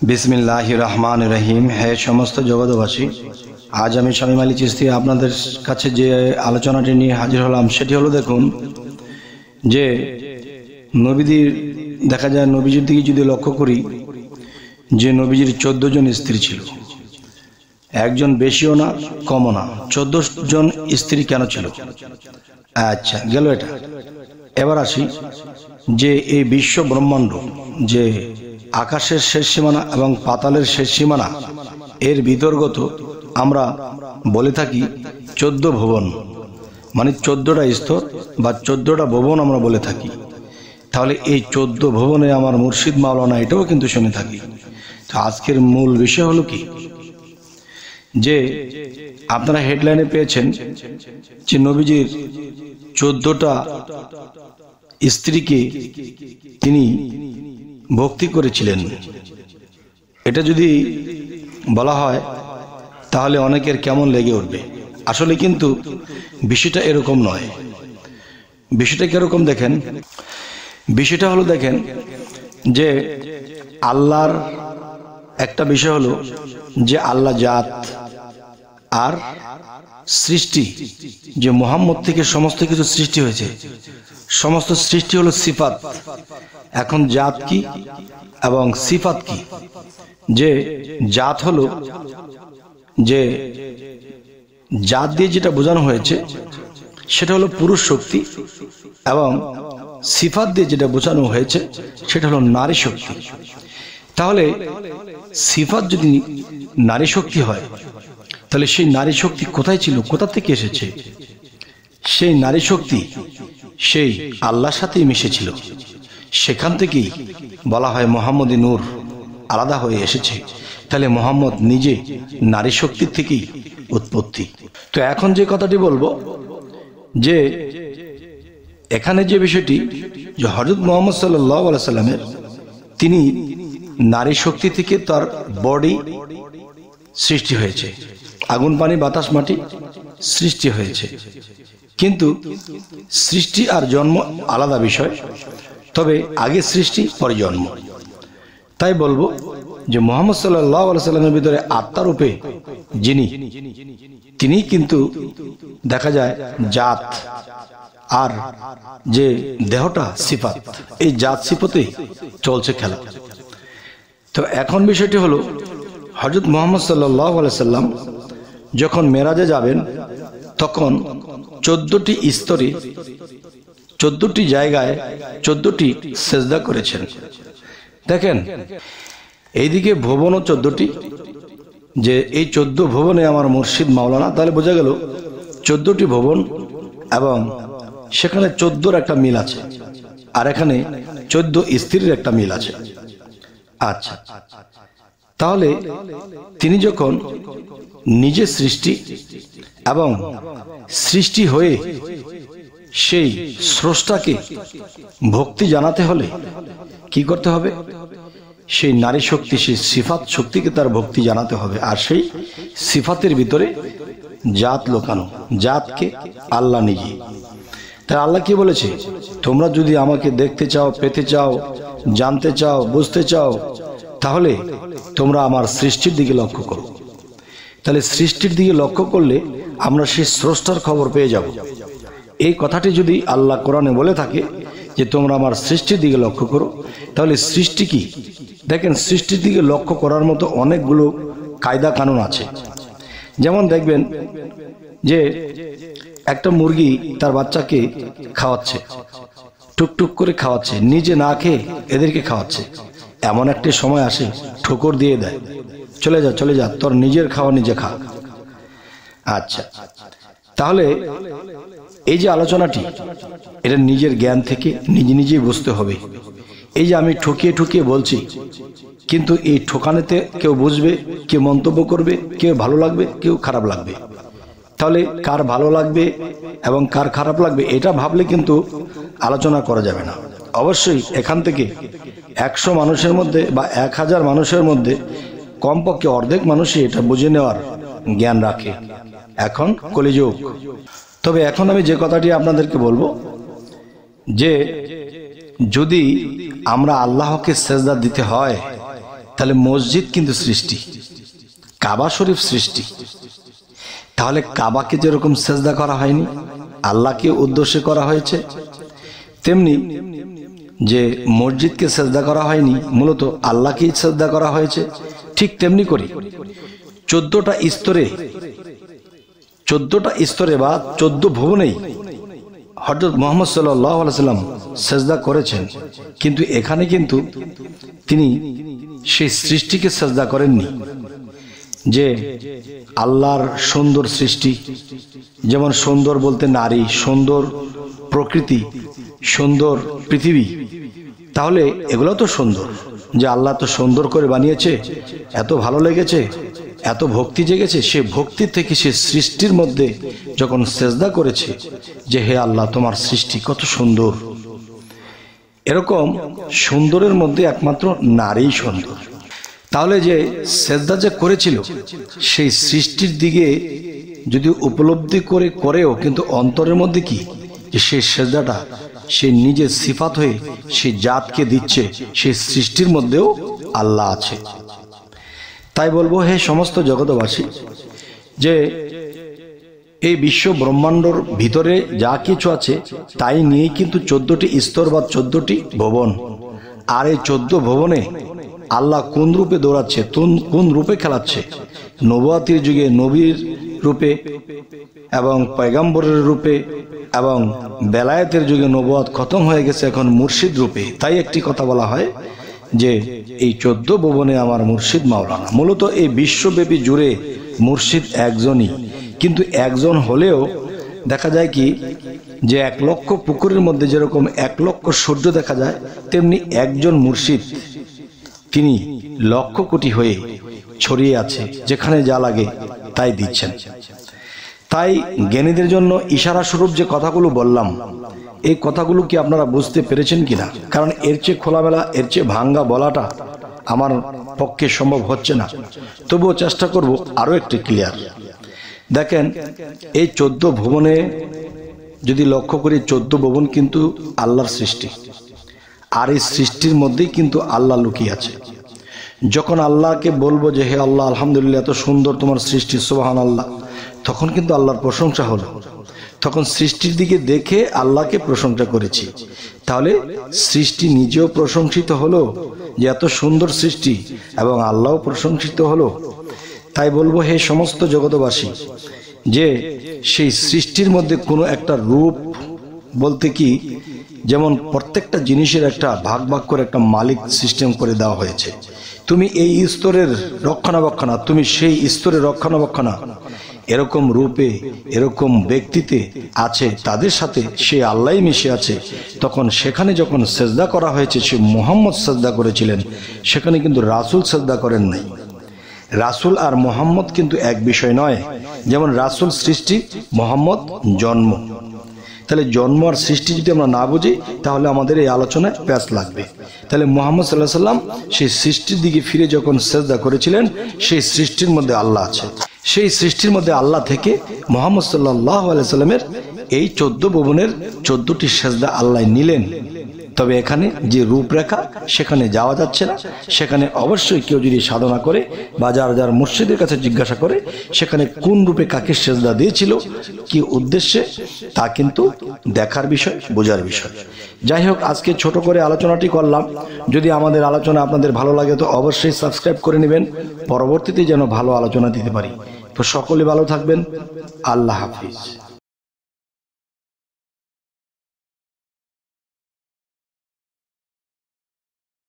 বিসমিল্লাহির রহমানির রহিম। হে সমস্ত জগৎবাসী, আজ আমি শামীম আলী চিশতি আপনাদের কাছে যে আলোচনাটি নিয়ে হাজির হলাম সেটি হলো, দেখুন যে নবীদের দেখা যায়, নবীজির দিকে যদি লক্ষ্য করি, যে নবীজির 14 জন স্ত্রী ছিল, একজন বেশিও না কমও না, 14 জন স্ত্রী কেন ছিল? আচ্ছা, গেল এটা। এবার আসি যে এই বিশ্ব ব্রহ্মাণ্ড, যে আকাশের শেষ সীমানা এবং পাতালের শেষ সীমানা, এর বিতর্গত আমরা বলে থাকি 14 ভুবন, মানে 14টা স্তর বা 14টা ভুবন আমরা বলে থাকি। তাহলে এই 14 ভুবনে আমার মুর্শিদ মাওলানা, এটাও কিন্তু শুনে থাকি। তো আজকের মূল বিষয় হলো কি, যে আপনারা হেডলাইনে পেয়েছেন যে নবীজির 14টা স্ত্রীকে তিনি ভক্তি করেছিলেন। এটা যদি বলা হয় তাহলে অনেকের কেমন লেগে উঠবে। আসলে কিন্তু বিষয়টা এরকম নয়। বিষয়টা কিরকম দেখেন, বিষয়টা হলো, দেখেন যে আল্লাহর একটা বিষয় হলো যে আল্লাহ জাত আর সৃষ্টি, যে মুহাম্মদ থেকে সমস্ত কিছু সৃষ্টি হয়েছে, সমস্ত সৃষ্টি হলো সিফাত। এখন জাত কি এবং সিফাত কি? যে জাত হলো, যে জাত দিয়ে যেটা বোঝানো হয়েছে সেটা হলো পুরুষ শক্তি, এবং সিফাত দিয়ে যেটা বোঝানো হয়েছে সেটা হলো নারী শক্তি। তাহলে সিফাত যদি নারী শক্তি হয়, তাহলে সেই নারী শক্তি কোথায় ছিল, কোথা থেকে এসেছে? সেই নারী শক্তি সেই আল্লাহর সাথেই মিশেছিল। সেখান থেকেই বলা হয় মোহাম্মদী নূর আলাদা হয়ে এসেছে। তাহলে মোহাম্মদ নিজে নারী শক্তির থেকেই উৎপত্তি। তো এখন যে কথাটি বলবো, যে এখানে যে বিষয়টি, যে হযরত মুহাম্মদ সাল্লাল্লাহু আলাইহি সাল্লামের, তিনি নারী শক্তি থেকে তার বডি সৃষ্টি হয়েছে, আগুন পানি বাতাস মাটি সৃষ্টি হয়েছে। কিন্তু সৃষ্টি আর জন্ম আলাদা বিষয়, তবে আগে সৃষ্টি পরে জন্ম। তাই বলবো যে মুহাম্মদ সাল্লাল্লাহু আলাইহি সাল্লামের ভিতরে আত্মা রূপে যিনি, তিনি কিন্তু দেখা যায় জাত, আর যে দেহটা সিফাত, এই জাত সিফাতেই চলছে খেলা। তো এখন বিষয়টি হলো, হযরত মুহাম্মদ সাল্লাল্লাহু আলাইহি সাল্লাম যখন মেরাজে যাবেন, তখন 14টি স্তরে 14টি জায়গায় 14টি সেজদা করেছেন। দেখেন, এইদিকে ভুবনও 14টি, যে এই 14 ভুবনে আমার মুর্শিদ মাওলানা। তাহলে বোঝা গেল 14টি ভুবন, এবং সেখানে 14র একটা মিল আছে, আর এখানে 14 স্ত্রীর একটা মিল আছে। আচ্ছা, তাহলে তিনি যখন নিজে সৃষ্টি, এবং সৃষ্টি হয়ে সেই স্রষ্টাকে ভক্তি জানাতে হলে কি করতে হবে? সেই নারী শক্তি, সেই সিফাত শক্তিকে তার ভক্তি জানাতে হবে। আর সেই সিফাতের ভিতরে জাত লোকানো, জাতকে আল্লাহ নিজে। তাই আল্লাহ কি বলেছে? তোমরা যদি আমাকে দেখতে চাও, পেতে চাও, জানতে চাও, বুঝতে চাও, তাহলে তোমরা আমার সৃষ্টির দিকে লক্ষ্য করো। তাহলে সৃষ্টির দিকে লক্ষ্য করলে আমরা সেই স্রষ্টার খবর পেয়ে যাব। এই কথাটি যদি আল্লাহ কোরআনে বলে থাকে যে তোমরা আমার সৃষ্টির দিকে লক্ষ্য করো, তাহলে সৃষ্টি কি? দেখেন, সৃষ্টির দিকে লক্ষ্য করার মতো অনেকগুলো কায়দা কানুন আছে। যেমন দেখবেন যে একটা মুরগি তার বাচ্চাকে খাওয়াচ্ছে, টুকটুক করে খাওয়াচ্ছে, নিজে না খেয়ে এদেরকে খাওয়াচ্ছে। এমন একটি সময় আসে ঠোকর দিয়ে দেয়, চলে যা চলে যা, তোর নিজের খাওয়া নিজে খা। আচ্ছা, তাহলে এই যে আলোচনাটি, এটা নিজের জ্ঞান থেকে নিজে নিজেই বুঝতে হবে। এই যে আমি ঠকিয়ে ঠকিয়ে বলছি, কিন্তু এই ঠকানেতে কেউ বুঝবে, কেউ মন্তব্য করবে, কেউ ভালো লাগবে, কেউ খারাপ লাগবে। তাহলে কার ভালো লাগবে এবং কার খারাপ লাগবে এটা ভাবলে কিন্তু আলোচনা করা যাবে না। অবশ্যই এখান থেকে 100 মানুষের মধ্যে বা 1000 মানুষের মধ্যে কমপক্ষে অর্ধেক মানুষই এটা বুঝে নেওয়ার জ্ঞান রাখে। এখন কলিযুগ। তবে এখন আমি যে কথাটি আপনাদেরকে বলবো, যে যদি আমরা আল্লাহকে সেজদা দিতে হয়, তাহলে মসজিদ কিন্তু সৃষ্টি, কাবা শরীফ সৃষ্টি। তাহলে কাবাকে যেরকম সেজদা করা হয়নি, আল্লাহকে উদ্দেশ্যে করা হয়েছে, তেমনি যে মসজিদকে সেজদা করা হয়নি, মূলত আল্লাহকেই সেজদা করা হয়েছে। ঠিক তেমনি করে 14টা স্তরে বা 14 ভুবনেই হযরত মুহাম্মদ সাল্লাল্লাহু আলাইহি সাল্লাম সেজদা করেছেন, কিন্তু এখানে কিন্তু তিনি সেই সৃষ্টিকে সেজদা করেননি। যে আল্লাহর সুন্দর সৃষ্টি, যেমন সুন্দর বলতে নারী, সুন্দর প্রকৃতি, সুন্দর পৃথিবী, তাহলে এগুলো তো সুন্দর, যে আল্লাহ তো সুন্দর করে বানিয়েছে, এত ভালো লেগেছে, এত ভক্তি জেগেছে। সে ভক্তি থেকে সে সৃষ্টির মধ্যে যখন সেজদা করেছে যে হে আল্লাহ তোমার সৃষ্টি কত সুন্দর, এরকম সুন্দরের মধ্যে একমাত্র নারীই সুন্দর। তাহলে যে সেজদা যে করেছিল সেই সৃষ্টির দিকে যদি উপলব্ধি করেও কিন্তু অন্তরের মধ্যে কি যে সেই সেজদাটা সে নিজের সিফাত হয়ে সেই জাতকে দিচ্ছে, সেই সৃষ্টির মধ্যেও আল্লাহ আছে। তাই বলবো হে সমস্ত জগৎবাসী, যে এই বিশ্ব ব্রহ্মাণ্ডর ভিতরে যা কিছু আছে তাই নিয়ে কিন্তু 14টি স্তর বা 14টি ভুবন। আর এই 14 ভুবনে আল্লাহ কোন রূপে দৌড়াচ্ছে, কোন রূপে খেলাচ্ছে, নবুয়াতির যুগে নবীর রূপে এবং পয়গম্বরের রূপে, এবং বেলায়েতের যুগে নবুয়াত খতম হয়ে গেছে, এখন মুর্শিদ রূপে। তাই একটি কথা বলা হয় যে এই 14 ভুবনে আমার মুর্শিদ মাওলানা। মূলত এই বিশ্বব্যাপী জুড়ে মুর্শিদ একজনই, কিন্তু একজন হলেও দেখা যায় কি যে 1 লক্ষ পুকুরের মধ্যে যেরকম 1 লক্ষ সূর্য দেখা যায়, তেমনি একজন মুর্শিদ তিনি লক্ষ কোটি হয়ে ছড়িয়ে আছে, যেখানে যা লাগে তাই দিচ্ছেন। তাই জ্ঞানীদের জন্য ইশারা স্বরূপ যে কথাগুলো বললাম, এই কথাগুলো কি আপনারা বুঝতে পেরেছেন কিনা? কারণ এর চেয়ে খোলামেলা, এর চেয়ে ভাঙ্গা বলাটা আমার পক্ষে সম্ভব হচ্ছে না, তবুও চেষ্টা করব আরো একটু ক্লিয়ার। দেখেন এই 14 ভুবনে যদি লক্ষ্য করি, 14 ভুবন কিন্তু আল্লাহর সৃষ্টি, আর এই সৃষ্টির মধ্যেই কিন্তু আল্লাহ লুকিয়ে আছে। যখন আল্লাহকে বলবো যে হে আল্লাহ আলহামদুলিল্লাহ এত সুন্দর তোমার সৃষ্টি, সুবহানাল্লাহ, তখন কিন্তু আল্লাহর প্রশংসা হলো। তখন সৃষ্টির দিকে দেখে আল্লাহকে প্রশংসা করেছি, তাহলে সৃষ্টি নিজেও প্রশংসিত হলো যে এত সুন্দর সৃষ্টি, এবং আল্লাহও প্রশংসিত হলো। তাই বলবো হে সমস্ত জগৎবাসী, যে সেই সৃষ্টির মধ্যে কোনো একটা রূপ বলতে কি, যেমন প্রত্যেকটা জিনিসের একটা ভাগ ভাগ করে একটা মালিক সিস্টেম করে দেওয়া হয়েছে। তুমি এই স্তরের রক্ষণাবেক্ষণা, তুমি সেই স্তরের রক্ষণাবেক্ষণা, এরকম রূপে এরকম ব্যক্তিতে আছে, তাদের সাথে সে আল্লাহই মিশে আছে। তখন সেখানে যখন সেজদা করা হয়েছে, সে মুহাম্মদ সেজদা করেছিলেন, সেখানে কিন্তু রাসূল সেজদা করেন নাই। রাসূল আর মুহাম্মদ কিন্তু এক বিষয় নয়। যেমন রাসূল সৃষ্টি, মুহাম্মদ জন্ম। তাহলে জন্ম আর সৃষ্টি যদি আমরা না বুঝি, তাহলে আমাদের এই আলোচনায় প্যাঁচ লাগবে। তাহলে মুহাম্মদ সাল্লাল্লাহু আলাইহি সাল্লাম সেই সৃষ্টির দিকে ফিরে যখন সেজদা করেছিলেন, সেই সৃষ্টির মধ্যে আল্লাহ আছে। সেই সৃষ্টির মধ্যে আল্লাহ থেকে মুহাম্মদ সাল্লাল্লাহু আলাইহি সাল্লামের এই 14 ভুবনের 14টি সেজদা আল্লাহ নিলেন। তবে এখানে যে রূপরেখা, সেখানে যাওয়া যাচ্ছে না। সেখানে অবশ্যই কেউ যদি সাধনা করে বা যার মুর্শিদের কাছে জিজ্ঞাসা করে সেখানে কোন রূপে কাকে সেজদা দিয়েছিল, কি উদ্দেশ্যে, তা কিন্তু দেখার বিষয়, বোঝার বিষয়। যাই হোক, আজকে ছোট করে আলোচনাটি করলাম। যদি আমাদের আলোচনা আপনাদের ভালো লাগে তো অবশ্যই সাবস্ক্রাইব করে নেবেন, পরবর্তীতে যেন ভালো আলোচনা দিতে পারি। তো সকলে ভালো থাকবেন। আল্লাহ হাফিজ।